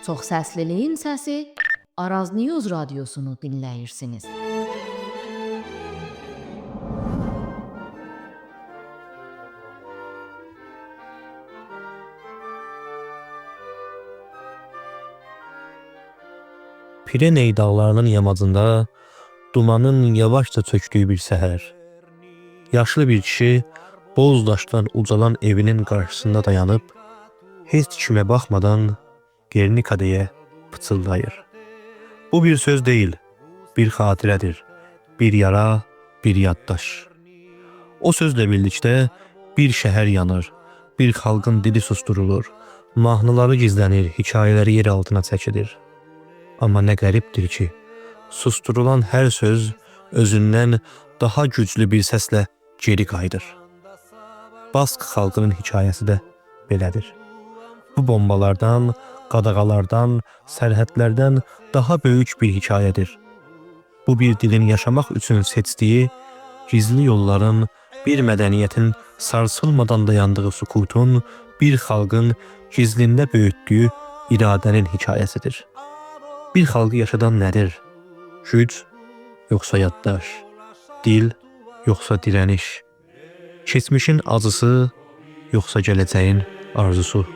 Çoxsəsliliyin səsi Araz News radiosunu dinləyirsiniz. Pireney dağlarının yamacında dumanın yavaşça çöktüğü bir səhər. Yaşlı bir kişi boz daşdan ucalan evinin qarşısında dayanıb, heç kimə baxmadan Gernika'ya pıçıldayır. Bu bir söz değil, bir xatirədir, bir yara, bir yaddaş. O sözlə birlikdə bir şəhər yanır, bir xalqın dili susturulur, mahnıları gizlənir, hekayələri yer altına çəkilir. Amma nə qəribdir ki, susturulan hər söz özündən daha güclü bir səslə geri qayıdır. Bask xalqının hekayəsi də belədir. Bu bombalardan, qadağalardan, sərhədlərdən daha böyük bir hekayədir. Bu bir dilin yaşamaq üçün seçdiyi, gizli yolların, bir mədəniyyətin sarsılmadan dayandığı sukutun, bir xalqın gizlində böyütdüyü iradənin hekayəsidir. Bir xalqı yaşadan nədir? Güc, yoxsa yaddaş? Dil, yoxsa dirəniş? Keçmişin acısı, yoxsa gələcəyin arzusu?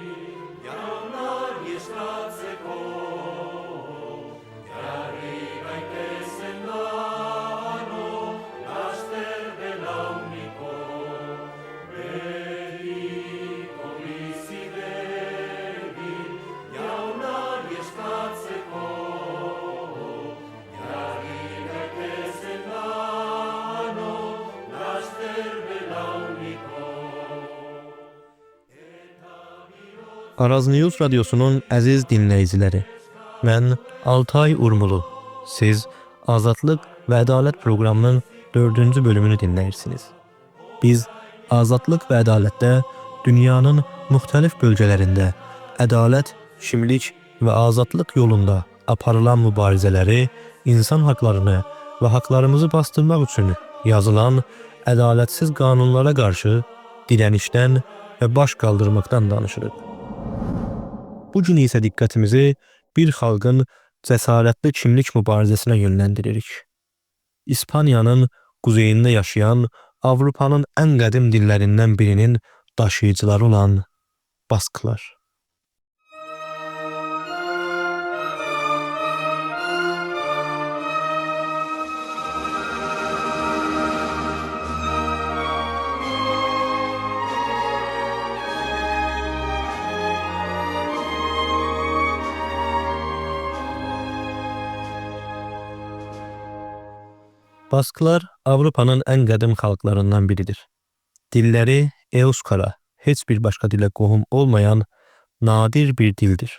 Araz News radiosunun əziz dinləyiciləri, mən Altay Urmulu. Siz Azadlıq və Ədalət proqramının 4-cü bölümünü dinləyirsiniz. Biz azadlıq və ədalətdə dünyanın müxtəlif bölgələrində ədalət, kimlik və azadlıq yolunda aparılan mübarizələri, insan haqlarını və haqlarımızı bastırmaq üçün yazılan ədalətsiz qanunlara qarşı dirənişdən və baş qaldırmaqdan danışırıq. Bugün isə diqqətimizi bir xalqın cəsarətli kimlik mübarizəsinə yönləndiririk. İspaniyanın quzeyində yaşayan Avropanın ən qədim dillərindən birinin daşıyıcıları olan Basklar. Basklar Avropanın ən qədim xalqlarından biridir. Dilləri Euskara, heç bir başqa dilə qohum olmayan nadir bir dildir.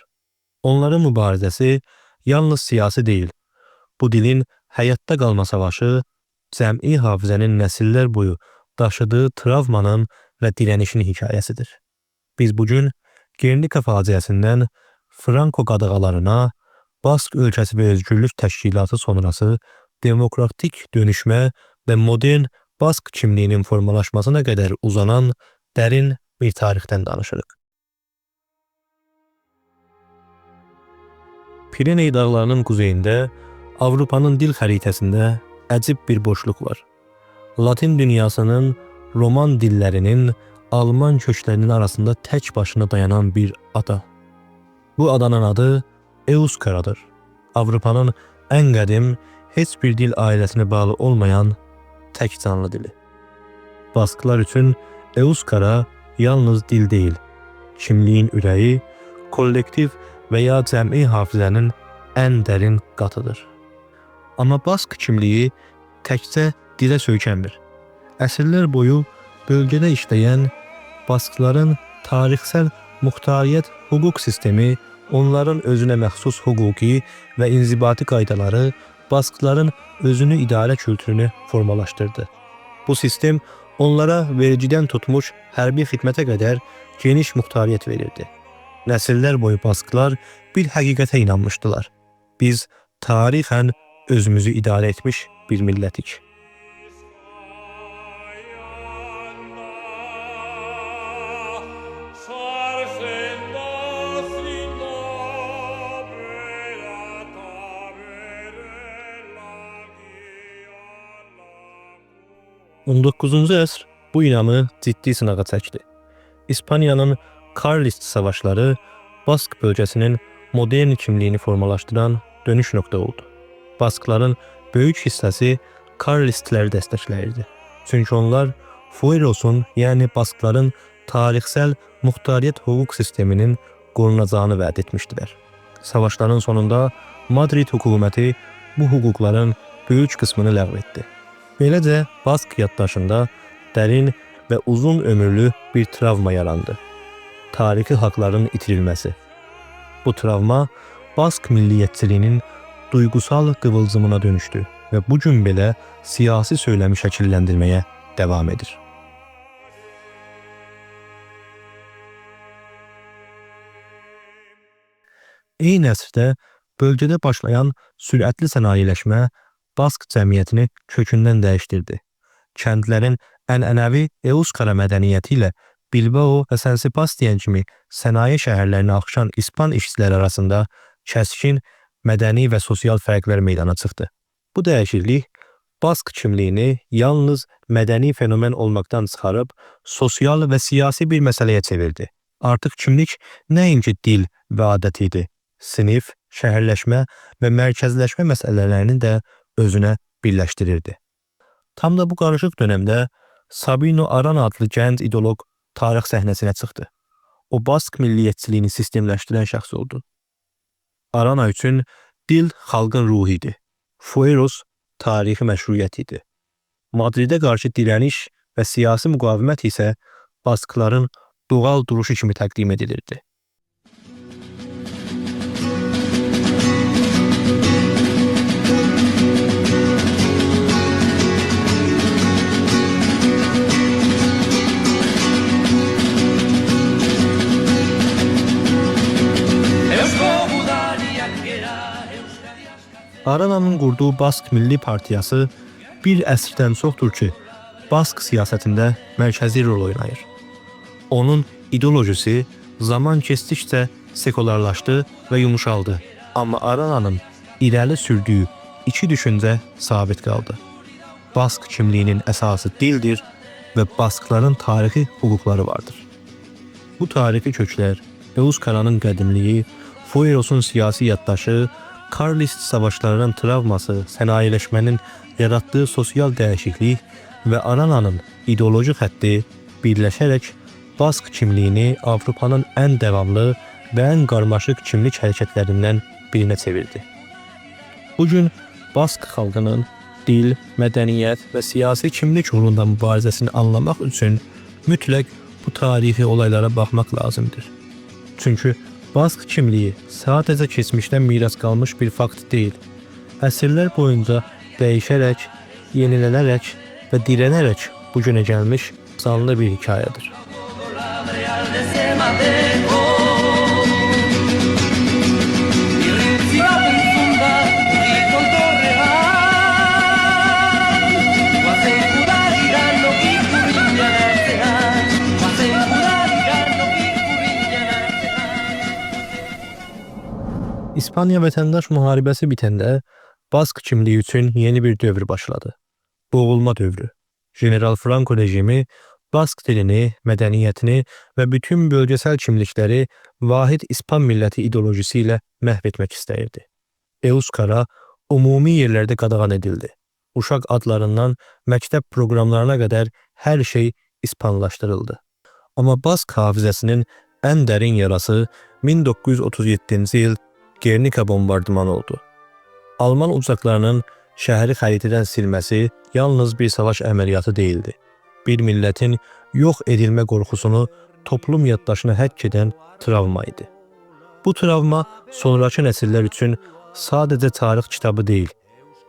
Onların mübarizəsi yalnız siyasi deyil. Bu dilin həyatda qalma savaşı, cəmi hafizənin nəsillər boyu daşıdığı travmanın və dirənişin hekayəsidir. Biz bugün Gernika faciəsindən Franko qadağalarına, Bask ölkəsi və özgürlük təşkilatı sonrası demokratik dönüşmə və modern Bask kimliyinin formalaşmasına qədər uzanan dərin bir tarixdən danışırıq. Pireney dağlarının quzeyində Avropanın dil xəritəsində əcib bir boşluq var. Latin dünyasının roman dillərinin Alman köklərinin arasında tək başına dayanan bir ada. Bu adanın adı Euskara'dır. Avropanın ən qədim, heç bir dil ailəsinə bağlı olmayan tək canlı dili. Basklar üçün Euskara yalnız dil deyil, kimliyin ürəyi, kollektiv və ya cəmi hafizənin ən dərin qatıdır. Amma Bask kimliyi təkcə dilə söykənmir. Əsrlər boyu bölgədə işləyən Baskların tarixsel muxtariyyət hüquq sistemi, onların özünə məxsus hüquqi və inzibati qaydaları Baskların özünü idarə kültürünü formalaşdırdı. Bu sistem onlara vergidən tutmuş hərbi xidmətə qədər geniş muxtariyyət verirdi. Nəsillər boyu Basklar bir həqiqətə inanmışdılar. Biz tarixən özümüzü idarə etmiş bir millətik. 19-cu əsr bu inamı ciddi sınağa çəkdi. İspaniyanın Karlist savaşları Bask bölgəsinin modern kimliyini formalaşdıran dönüş nöqtə oldu. Baskların böyük hissəsi Karlistləri dəstəkləyirdi. Çünki onlar Fuerosun, yəni Baskların tarixsel muxtariyyət hüquq sisteminin qorunacağını vəd etmişdilər. Savaşların sonunda Madrid hökuməti bu hüquqların böyük qismini ləğv etdi. Beləcə, Bask yaddaşında dərin və uzun ömürlü bir travma yarandı. Tarixi haqların itirilməsi. Bu travma Bask milliyyətçiliyinin duygusal qıvılcımına dönüşdü və bu gün belə siyasi söyləmi şəkilləndirməyə devam edir. Eyni əsrdə bölgədə başlayan sürətli sənayeləşmə Bask cəmiyyətini kökündən dəyişdirdi. Kəndlərin ənənəvi Euskara mədəniyyəti ilə Bilbao və San Sebastian kimi sənaye şəhərlərinə axışan İspan işçiləri arasında kəskin mədəni və sosial fərqlər meydana çıxdı. Bu dəyişiklik Bask kimliyini yalnız mədəni fenomen olmaqdan çıxarıb sosial və siyasi bir məsələyə çevirdi. Artıq kimlik nəinki dil və adət idi, sinif, şəhərləşmə və mərkəzləşmə məsələlərini də özünə birləşdirirdi. Tam da bu qarışıq dövrdə Sabino Arana adlı gənc ideoloq tarix səhnəsinə çıxdı. O Bask milliyyətçiliyini sistemləşdirən şəxs oldu. Arana üçün dil xalqın ruhu idi. Fueros tarixi məşruiyyət idi. Madridə qarşı dirəniş və siyasi müqavimət isə Baskların doğal duruşu kimi təqdim edilirdi. Arana'nın qurduğu Bask Milli Partiyası bir əsrdən çoxdur ki, Bask siyasətində mərkəzi rol oynayır. Onun ideolojisi zaman keçdikcə sekularlaşdı və yumuşaldı. Amma Arana'nın irəli sürdüyü iki düşüncə sabit qaldı. Bask kimliyinin əsası dildir və Baskların tarixi hüquqları vardır. Bu tarixi köklər, Euskara'nın qədimliyi, Fuerosun siyasi yaddaşı, Karlist savaşlarının travması, sənayeləşmənin yaratdığı sosial dəyişiklik və Arana'nın ideoloji xətti birləşərək Bask kimliyini Avropanın ən davamlı və ən qarmaşıq kimlik hərəkətlərindən birinə çevirdi. Bugün Bask xalqının dil, mədəniyyət və siyasi kimlik uğrunda mübarizəsini anlamaq üçün mütləq bu tarixi olaylara baxmaq lazımdır. Çünki Bask kimliyi sadəcə keçmişdən miras qalmış bir fakt deyil. Əsrlər boyunca dəyişərək, yenilənərək və dirənərək bugünə gəlmiş canlı bir hekayədir. İspaniya vətəndaş müharibəsi bitəndə Bask kimliyi üçün yeni bir dövr başladı. Boğulma dövrü. General Franco rejimi Bask dilini, mədəniyyətini və bütün bölgesel kimlikləri vahid İspan milləti ideolojisi ilə məhv etmək istəyirdi. Euskara umumi yerlərdə qadağan edildi. Uşaq adlarından məktəb proqramlarına qədər hər şey İspanlaşdırıldı. Amma Bask hafizəsinin ən dərin yarası 1937-ci il Gernika bombardımanı oldu. Alman uçaqlarının şəhəri xəritədən silməsi yalnız bir savaş əməliyyatı değildi. Bir millətin yox edilmə qorxusunu toplum yaddaşına həkk edən travma idi. Bu travma sonraki nəsillər üçün sadəcə tarix kitabı deyil,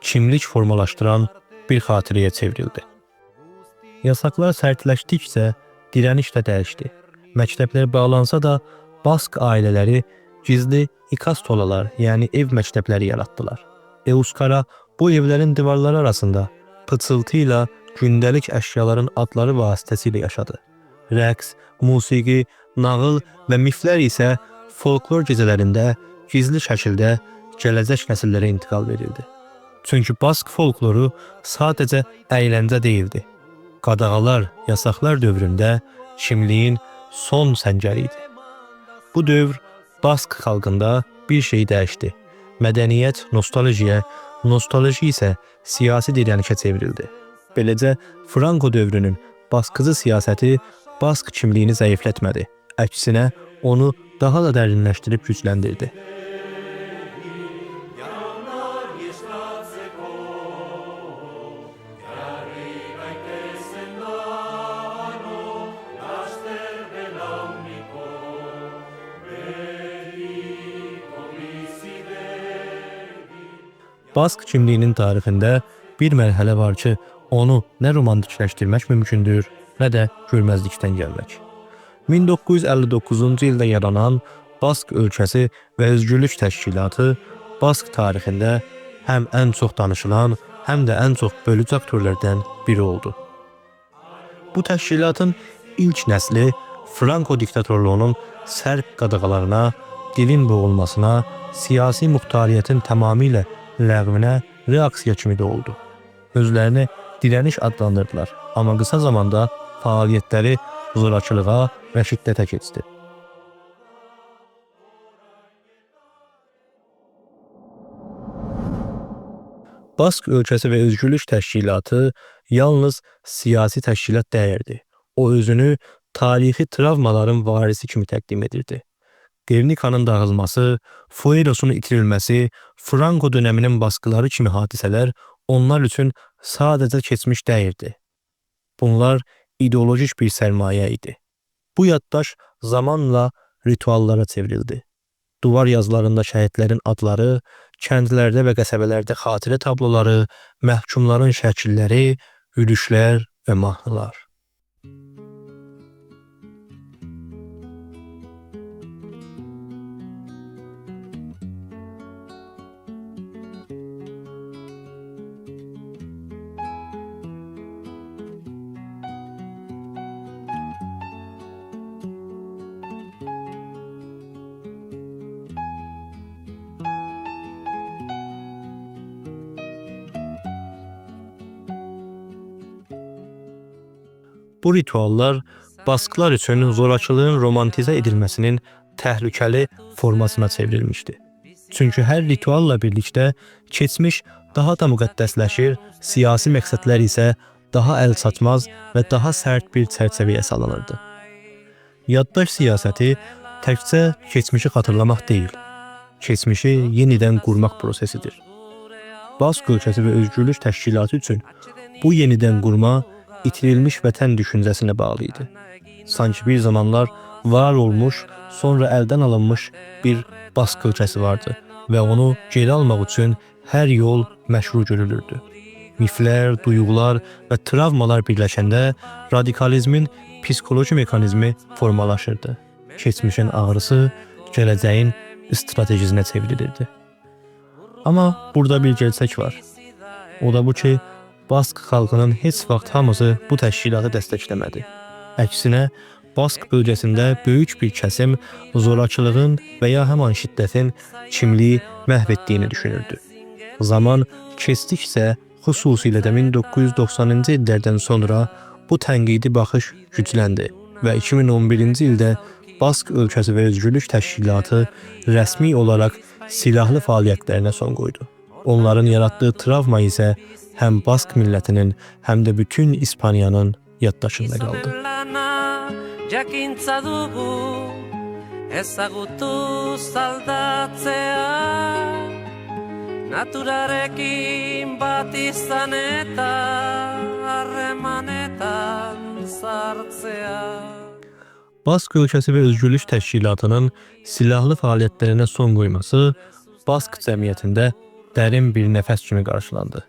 kimlik formalaşdıran bir xatirəyə çevrildi. Yasaqlar sərtləşdikcə dirəniş də dəyişdi. Məktəblər bağlansa da Bask ailələri gizli ikastolalar, yəni ev məktəbləri yaratdılar. Euskara bu evlərin divarları arasında pıçıltı ilə gündəlik əşyaların adları vasitəsilə yaşadı. Rəqs, musiqi, nağıl və miflər isə folklor gecələrində gizli şəkildə gələcək nəsillərə intiqal verildi. Çünki Bask folkloru sadəcə əyləncə değildi. qadağalar, yasaqlar dövründə kimliyin son səngəri idi. Bu dövr Bask xalqında bir şey dəyişdi. Mədəniyyət nostaljiyə, nostalji isə siyasi dirənişə çevrildi. Beləcə, Franco dövrünün baskıcı siyasəti Bask kimliyini zəiflətmədi. Əksinə, onu daha da dərinləşdirib gücləndirdi. Bask kimliyinin tarixində bir mərhələ var ki, onu nə romantikləşdirmək mümkündür, nə də görməzlikdən gəlmək. 1959-cu ildə yaranan Bask ölkəsi və özgürlük təşkilatı Bask tarixində həm ən çox danışılan, həm də ən çox bölücü aktörlərdən biri oldu. Bu təşkilatın ilk nəsli Franco diktatorluğunun sərt qadağalarına, dilin boğulmasına, siyasi muxtariyyətin tamamilə ləğvinə reaksiya kimi də oldu. Özlərini dirəniş adlandırdılar, amma qısa zamanda fəaliyyətləri zorakılığa və şiddətə keçdi. Bask ölkəsi və özgürlük təşkilatı yalnız siyasi təşkilat deyildi. O özünü tarixi travmaların varisi kimi təqdim edirdi. Guernica'nın dağılması, Fuerosun itirilməsi, Franco dönəminin baskıları kimi hadisələr onlar üçün sadəcə keçmiş deyildi. Bunlar ideolojik bir sərmayə idi. Bu yaddaş zamanla rituallara çevrildi. Duvar yazılarında şəhidlərin adları, kəndlərdə və qəsəbələrdə xatirə tabloları, məhkumların şəkilləri, yürüşlər və mahnılar. Bu rituallar Basklar üçün zorakılığın romantizə edilməsinin təhlükəli formasına çevrilmişdi. Çünki hər ritualla birlikdə keçmiş daha da müqəddəsləşir, siyasi məqsədlər isə daha əlçatmaz və daha sərt bir çərçivəyə salınırdı. Yaddaş siyasəti təkcə keçmişi xatırlamaq deyil, keçmişi yenidən qurmaq prosesidir. Bask ölkəsi və özgürlük təşkilatı üçün bu yenidən qurma itirilmiş vətən düşüncəsinə bağlı idi. Sanki bir zamanlar var olmuş, sonra əldən alınmış bir Bask ölkəsi vardı və onu geri almaq üçün hər yol məşru görülürdü. Miflər, duyğular və travmalar birləşəndə radikalizmin psixoloji mekanizmi formalaşırdı. Keçmişin ağrısı gələcəyin stratejisinə çevrilirdi. Amma burada bir gerçək var. O da bu ki, Bask xalqının heç vaxt hamısı bu təşkilatı dəstəkləmədi. Əksinə, Bask bölgəsində böyük bir kəsim zorakılığın və ya həman şiddətin kimliyi məhv etdiyini düşünürdü. Zaman keçdikcə, xüsusilə də 1990-cı illərdən sonra bu tənqidi baxış gücləndi və 2011-ci ildə Bask ölkəsi və özgürlük təşkilatı rəsmi olaraq silahlı fəaliyyətlərinə son qoydu. Onların yaratdığı travma isə həm Bask millətinin, həm də bütün İspaniyanın yaddaşında qaldı. Jakintza dugu ezagutuz aldatzea, naturarekin bat izan eta harremanetan sartzea. Bask ölkəsi və özgürlük təşkilatının silahlı fəaliyyətlərinə son qoyması Bask cəmiyyətində dərin bir nəfəs kimi qarşılandı.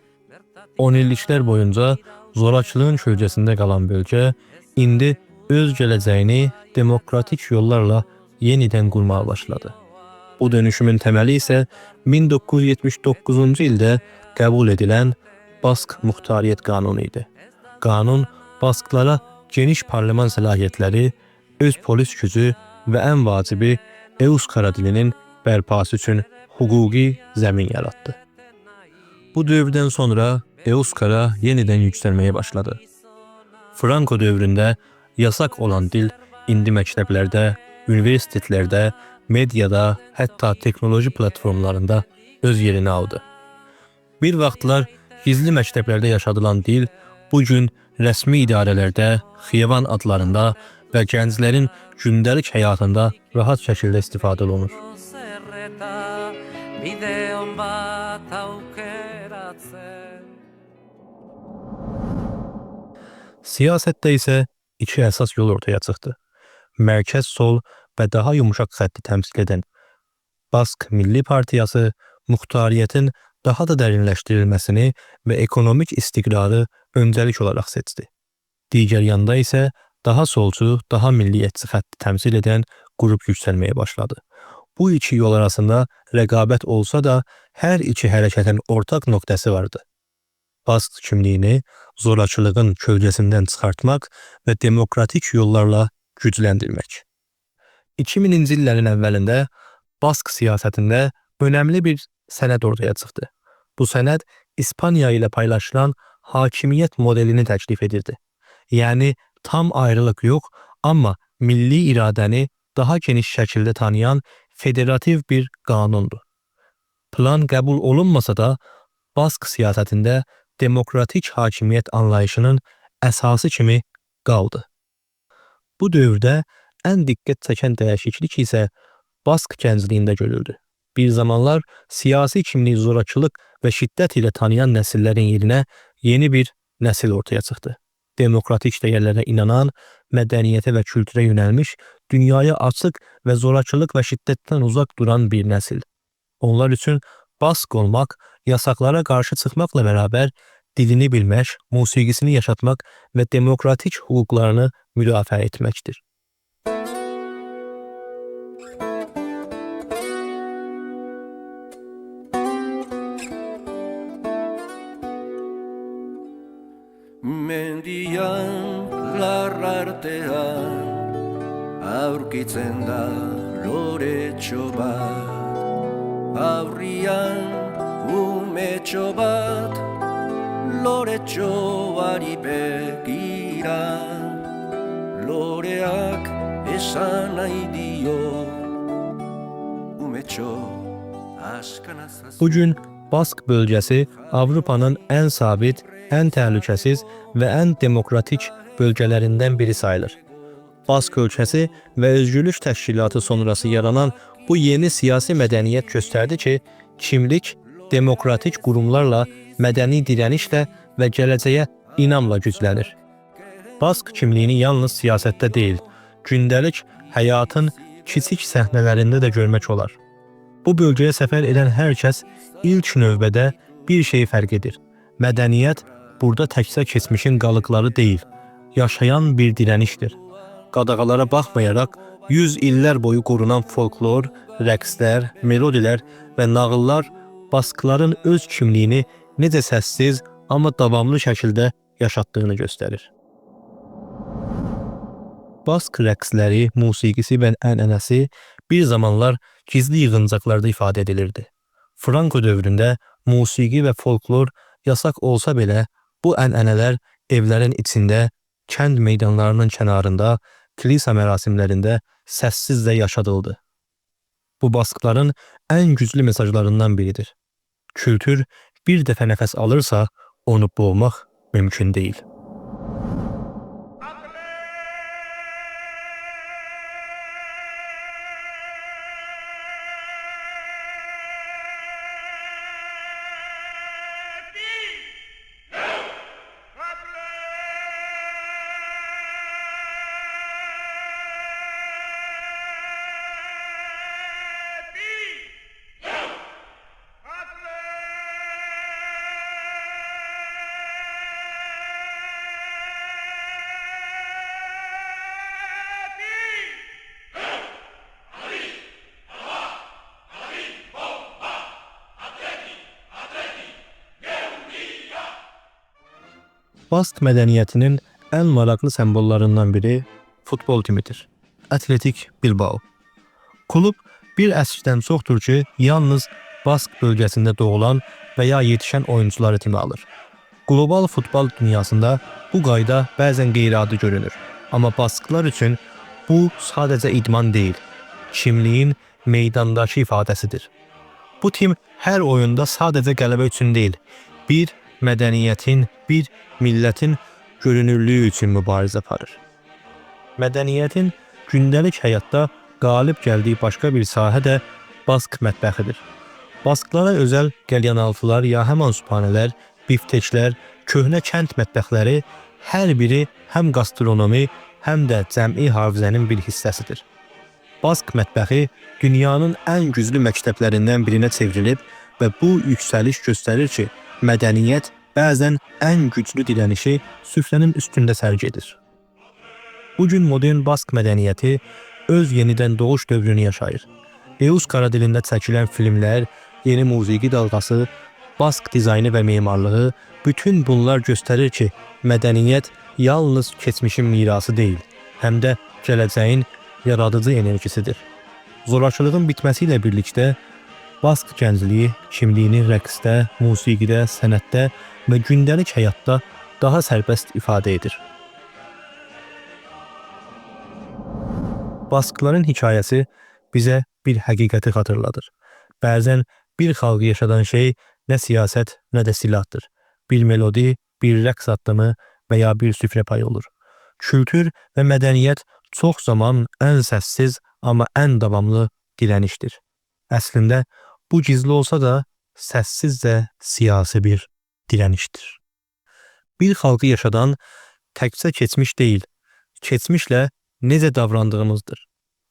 10 illiklər boyunca zorakılığın kölgəsində qalan bölgə indi öz gələcəyini demokratik yollarla yenidən qurmağa başladı. Bu dönüşümün təməli isə 1979-cu ildə qəbul edilən Bask Muxtariyyət Qanunu idi. Qanun Basklara geniş parlament səlahiyyətləri, öz polis gücü və ən vacibi Euskara dilinin bərpası üçün hüquqi zəmin yaratdı. Bu dövrdən sonra Euskara yenidən yüksəlməyə başladı. Franco dövründə yasak olan dil indi məktəblərdə, universitetlərdə, mediada, hətta teknoloji platformlarında öz yerini aldı. Bir vaxtlar gizli məktəblərdə yaşadılan dil bu gün rəsmi idarələrdə, xiyaban adlarında və gənclərin gündəlik həyatında rahat şəkildə istifadə olunur. zerreta bide on bat aukeratzen. Siyasətdə isə iki əsas yol ortaya çıxdı. Mərkəz sol və daha yumuşaq xətti təmsil edən Bask Milli Partiyası muxtariyyətin daha da dərinləşdirilməsini və ekonomik istiqrarı öncəlik olaraq seçdi. Digər yanda isə daha solcu, daha milliyyətçi xətti təmsil edən qrup yüksəlməyə başladı. Bu iki yol arasında rəqabət olsa da, hər iki hərəkətin ortaq nöqtəsi vardı. Bask kimliyini zorakılığın kölgəsindən çıxartmaq və demokratik yollarla gücləndirmək. 2000-ci illərin əvvəlində Bask siyasətində önəmli bir sənəd ortaya çıxdı. Bu sənəd İspaniya ilə paylaşılan hakimiyyət modelini təklif edirdi. Yəni tam ayrılıq yox, amma milli iradəni daha geniş şəkildə tanıyan federativ bir qanundur. Plan qəbul olunmasa da, Bask siyasətində demokratik hakimiyyət anlayışının əsası kimi qaldı. Bu dövrdə ən diqqət çəkən dəyişiklik isə Bask gəncliyində görüldü. Bir zamanlar siyasi kimliyi zorakılıq və şiddət ilə tanıyan nəsillərin yerinə yeni bir nəsil ortaya çıxdı. Demokratik dəyərlərə inanan, mədəniyyətə və kültürə yönəlmiş, dünyaya açıq və zorakılıq və şiddətdən uzaq duran bir nəsil. Onlar üçün Bask olmaq, yasaqlara qarşı çıxmaqla bərabər dilini bilmək, musiqisini yaşatmaq və demokratik hüquqlarını müdafiə etməkdir. Mendian larrartean aurkitzen da loretxo bat, aurrian umetxo bat, loretxoari begira, loreak esan nahi dio, umetxo askanazaz. Bugün Bask bölgəsi Avropanın ən sabit, ən təhlükəsiz və ən demokratik bölgələrindən biri sayılır. Bask ölkəsi və Özgürlük Təşkilatı sonrası yaranan bu yeni siyasi mədəniyyət göstərdi ki, kimlik demokratik qurumlarla, mədəni dirənişlə və gələcəyə inamla güclənir. Bask kimliyini yalnız siyasətdə deyil, gündəlik həyatın kiçik səhnələrində də görmək olar. Bu bölgəyə səfər edən hər kəs ilk növbədə bir şey fərq edir. Mədəniyyət burada təkcə keçmişin qalıqları deyil, yaşayan bir dirənişdir. Qadağalara baxmayaraq 100 illər boyu qorunan folklor, rəqslər, melodilər və nağıllar Baskların öz kimliyini necə səssiz, amma davamlı şəkildə yaşatdığını göstərir. Bask rəqsləri, musiqisi və ənənəsi bir zamanlar gizli yığıncaqlarda ifadə edilirdi. Franco dövründə musiqi və folklor yasak olsa belə, bu ənənələr evlərin içində, kənd meydanlarının kənarında, kilisa mərasimlərində səssizcə yaşadıldı. Bu Baskların ən güclü mesajlarından biridir. Kültür bir dəfə nəfəs alırsa, onu boğmaq mümkün deyil. Bask mədəniyyətinin ən maraqlı simvollarından biri futbol timidir. Atletik Bilbao. Klub bir əsrdən çoxdur ki, yalnız Bask bölgəsində doğulan və ya yetişən oyuncuları timi alır. Qlobal futbol dünyasında bu qayda bəzən qeyri-adi görünür. Amma baskılar üçün bu sadəcə idman deyil, kimliyin meydandakı ifadəsidir. Bu tim hər oyunda sadəcə qələbə üçün deyil, bir mədəniyyətin, bir millətin görünürlüyü üçün mübarizə aparır. Mədəniyyətin gündəlik həyatda qalib gəldiyi başqa bir sahə də Bask mətbəxidir. Basklara özəl qəlyanaltılar, ya həman sübhanələr, bifteklər, köhnə kənd mətbəxləri hər biri həm gastronomi, həm də cəmi hafizənin bir hissəsidir. Bask mətbəxi dünyanın ən güclü məktəblərindən birinə çevrilib və bu yüksəliş göstərir ki, mədəniyyət bəzən ən güclü dirənişi süfrənin üstündə sərgi edir. Bugün modern Bask mədəniyyəti öz yenidən doğuş dövrünü yaşayır. Euskara dilində çəkilən filmlər, yeni musiqi dalğası, Bask dizaynı və memarlığı, bütün bunlar göstərir ki, mədəniyyət yalnız keçmişin mirası deyil, həm də gələcəyin yaradıcı enerjisidir. Zorakılığın bitməsi ilə birlikdə Bask gəncliyi kimliyini rəqsdə, musiqidə, sənətdə və gündəlik həyatda daha sərbəst ifadə edir. Baskların hekayəsi bizə bir həqiqəti xatırladır. Bəzən bir xalqı yaşadan şey nə siyasət, nə də silahdır. Bir melodi, bir rəqs addımı və ya bir süfrə payı olur. Kültür və mədəniyyət çox zaman ən səssiz, amma ən davamlı dirənişdir. Əslində, bu gizli olsa da səssizcə siyasi bir dirənişdir. Bir xalqı yaşadan təkcə keçmiş deyil, keçmişlə necə davrandığımızdır.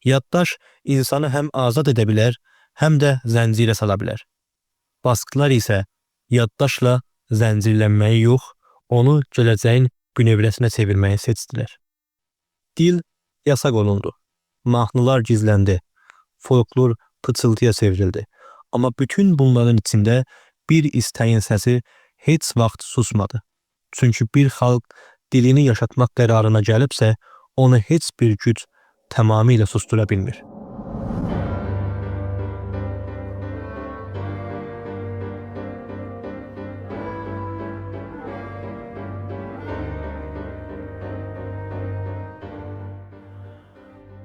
Yaddaş insanı həm azad edə bilər, həm də zəncirə sala bilər. Basklar isə yaddaşla zəncirlənməyi yox, onu gələcəyin bünövrəsinə çevirməyi seçdilər. Dil yasaq olundu, mahnılar gizləndi, folklor pıçıltıya çevrildi. Amma bütün bunların içində bir istəyin səsi heç vaxt susmadı. Çünki bir xalq dilini yaşatmaq qərarına gəlibsə, onu heç bir güc tamamilə sustura bilmir.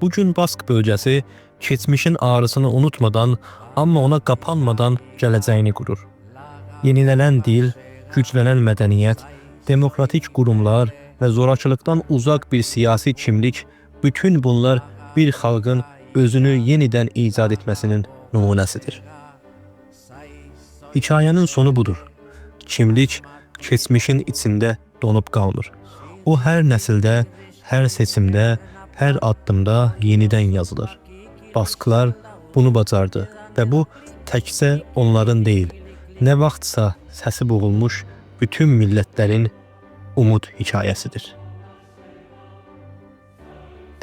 Bugün Bask bölgəsi keçmişin ağrısını unutmadan, amma ona qapanmadan gələcəyini qurur. Yenilənən dil, güclənən mədəniyyət, demokratik qurumlar və zorakılıqdan uzaq bir siyasi kimlik, bütün bunlar bir xalqın özünü yenidən icad etməsinin nümunəsidir. Hekayənin sonu budur. Kimlik keçmişin içində donub qalmır. O hər nəsildə, hər seçimdə, hər addımda yenidən yazılır. Basklar bunu bacardı və bu təkcə onların deyil, nə vaxtsa səsi boğulmuş bütün millətlərin umud hekayəsidir.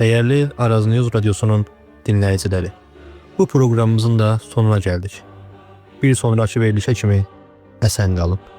Dəyərli Araz News radiosunun dinləyiciləri, bu proqramımızın da sonuna gəldik. Bir sonraki verilişə kimi əsən qalıb.